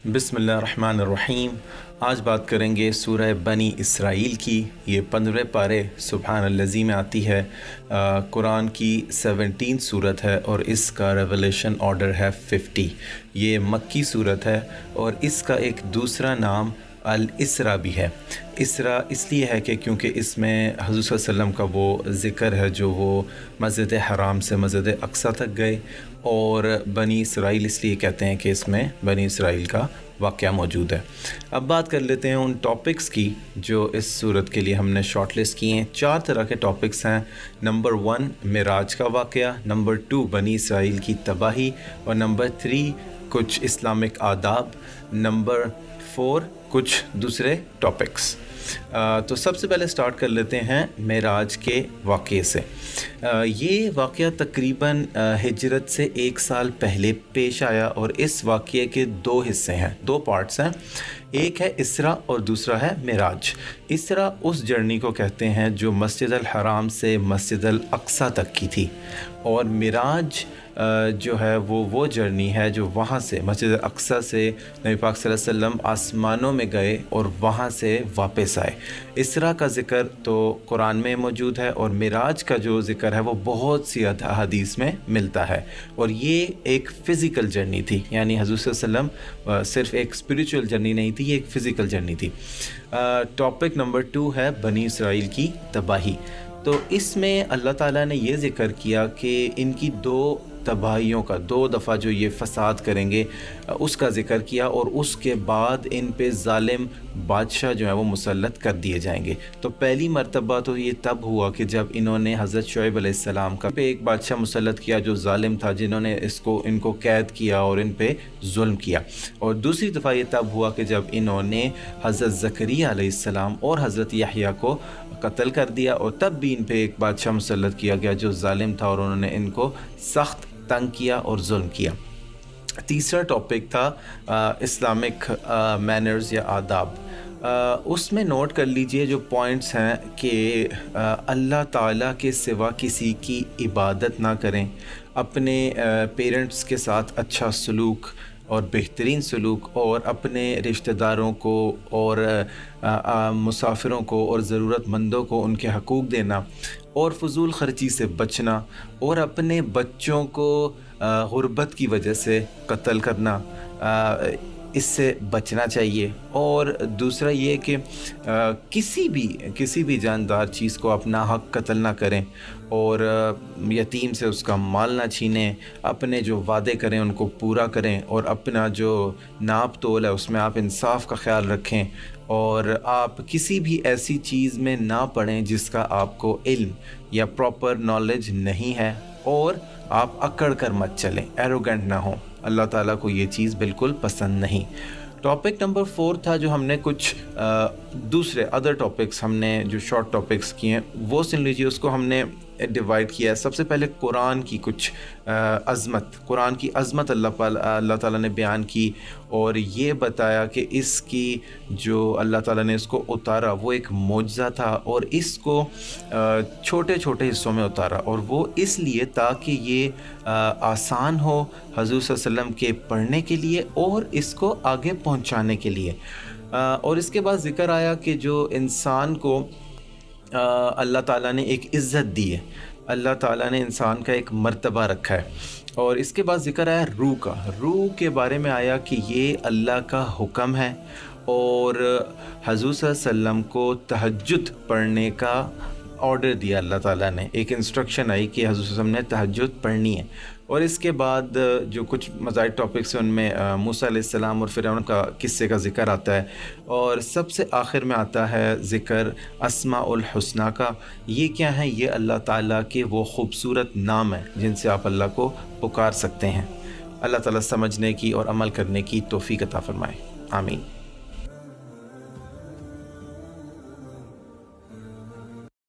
بسم اللہ الرحمن الرحیم۔ آج بات کریں گے سورہ بنی اسرائیل کی۔ یہ 15 پارے سبحان الذی میں آتی ہے۔ قرآن کی 17 صورت ہے اور اس کا ریولیشن آرڈر ہے 50۔ یہ مکی صورت ہے اور اس کا ایک دوسرا نام الاسراء بھی ہے۔ اسراء اس لیے ہے کہ کیونکہ اس میں حضور صلی اللہ علیہ وسلم کا وہ ذکر ہے جو وہ مسجد حرام سے مسجد اقصیٰ تک گئے، اور بنی اسرائیل اس لیے کہتے ہیں کہ اس میں بنی اسرائیل کا واقعہ موجود ہے۔ اب بات کر لیتے ہیں ان ٹاپکس کی جو اس صورت کے لیے ہم نے شارٹ لسٹ کیے ہیں۔ 4 طرح کے ٹاپکس ہیں۔ نمبر 1 معراج کا واقعہ، نمبر 2 بنی اسرائیل کی تباہی، اور نمبر 3 کچھ اسلامک آداب، نمبر 4 کچھ دوسرے ٹاپکس۔ تو سب سے پہلے سٹارٹ کر لیتے ہیں معراج کے واقعے سے۔ یہ واقعہ تقریباً ہجرت سے 1 سال پہلے پیش آیا، اور اس واقعے کے 2 حصے ہیں، 2 پارٹس ہیں۔ ایک ہے اسراء اور دوسرا ہے معراج۔ اسراء اس جرنی کو کہتے ہیں جو مسجد الحرام سے مسجد الاقصیٰ تک کی تھی، اور معراج جو ہے وہ جرنی ہے جو وہاں سے مسجد اقصیٰ سے نبی پاک صلی اللہ علیہ وسلم آسمانوں میں گئے اور وہاں سے واپس آئے۔ اسراء کا ذکر تو قرآن میں موجود ہے، اور معراج کا جو ذکر ہے وہ بہت سی حدیث میں ملتا ہے، اور یہ ایک فزیکل جرنی تھی، یعنی حضور صلی اللہ علیہ وسلم صرف ایک اسپریچول جرنی نہیں تھی، یہ ایک فزیکل جرنی تھی۔ ٹاپک نمبر 2 ہے بنی اسرائیل کی تباہی۔ تو اس میں اللہ تعالیٰ نے یہ ذکر کیا کہ ان کی 2 تباہیوں کا، 2 دفعہ جو یہ فساد کریں گے اس کا ذکر کیا، اور اس کے بعد ان پہ ظالم بادشاہ جو ہیں وہ مسلط کر دیے جائیں گے۔ تو پہلی مرتبہ تو یہ تب ہوا کہ جب انہوں نے حضرت شعیب علیہ السلام کا پہ ایک بادشاہ مسلط کیا جو ظالم تھا، جنہوں نے ان کو قید کیا اور ان پہ ظلم کیا۔ اور دوسری دفعہ یہ تب ہوا کہ جب انہوں نے حضرت زکریہ علیہ السلام اور حضرت یحییٰ کو قتل کر دیا، اور تب بھی ان پہ ایک بادشاہ مسلط کیا گیا جو ظالم تھا، اور انہوں نے ان کو سخت تنگ کیا اور ظلم کیا۔ تیسرا ٹاپک تھا اسلامک مینرز یا آداب۔ اس میں نوٹ کر لیجئے جو پوائنٹس ہیں کہ اللہ تعالیٰ کے سوا کسی کی عبادت نہ کریں، اپنے پیرنٹس کے ساتھ اچھا سلوک اور بہترین سلوک، اور اپنے رشتہ داروں کو اور مسافروں کو اور ضرورت مندوں کو ان کے حقوق دینا، اور فضول خرچی سے بچنا، اور اپنے بچوں کو غربت کی وجہ سے قتل کرنا، اس سے بچنا چاہیے۔ اور دوسرا یہ کہ کسی بھی جاندار چیز کو اپنا حق قتل نہ کریں، اور یتیم سے اس کا مال نہ چھینیں، اپنے جو وعدے کریں ان کو پورا کریں، اور اپنا جو ناپ تول ہے اس میں آپ انصاف کا خیال رکھیں، اور آپ کسی بھی ایسی چیز میں نہ پڑیں جس کا آپ کو علم یا پراپر نالج نہیں ہے، اور آپ اکڑ کر مت چلیں، ایروگنٹ نہ ہوں۔ اللہ تعالیٰ کو یہ چیز بالکل پسند نہیں۔ ٹاپک نمبر 4 تھا جو ہم نے کچھ دوسرے ادر ٹاپکس ہم نے جو شارٹ ٹاپکس کیے ہیں وہ سن لیجیے۔ اس کو ہم نے ڈیوائڈ کیا ہے۔ سب سے پہلے قرآن کی کچھ قرآن کی عظمت اللہ تعالیٰ نے بیان کی، اور یہ بتایا کہ اس کی جو اللہ تعالیٰ نے اس کو اتارا وہ ایک معجزہ تھا، اور اس کو چھوٹے چھوٹے حصوں میں اتارا، اور وہ اس لیے تاکہ یہ آسان ہو حضور صلی اللہ علیہ وسلم کے پڑھنے کے لیے اور اس کو آگے پہنچانے کے لیے۔ اور اس کے بعد ذکر آیا کہ جو انسان کو اللہ تعالیٰ نے ایک عزت دی ہے، اللہ تعالیٰ نے انسان کا ایک مرتبہ رکھا ہے۔ اور اس کے بعد ذکر آیا روح کا۔ روح کے بارے میں آیا کہ یہ اللہ کا حکم ہے، اور حضور صلی اللہ علیہ وسلم کو تہجد پڑھنے کا آرڈر دیا اللہ تعالیٰ نے، ایک انسٹرکشن آئی کہ حضور صلی اللہ علیہ وسلم نے تہجد پڑھنی ہے۔ اور اس کے بعد جو کچھ مزید ٹاپکس ہیں ان میں موسیٰ علیہ السلام اور فرعون کا قصے کا ذکر آتا ہے، اور سب سے آخر میں آتا ہے ذکر اسماء الحسنیٰ کا۔ یہ کیا ہیں؟ یہ اللہ تعالیٰ کے وہ خوبصورت نام ہیں جن سے آپ اللہ کو پکار سکتے ہیں۔ اللہ تعالیٰ سمجھنے کی اور عمل کرنے کی توفیق عطا فرمائے، آمین۔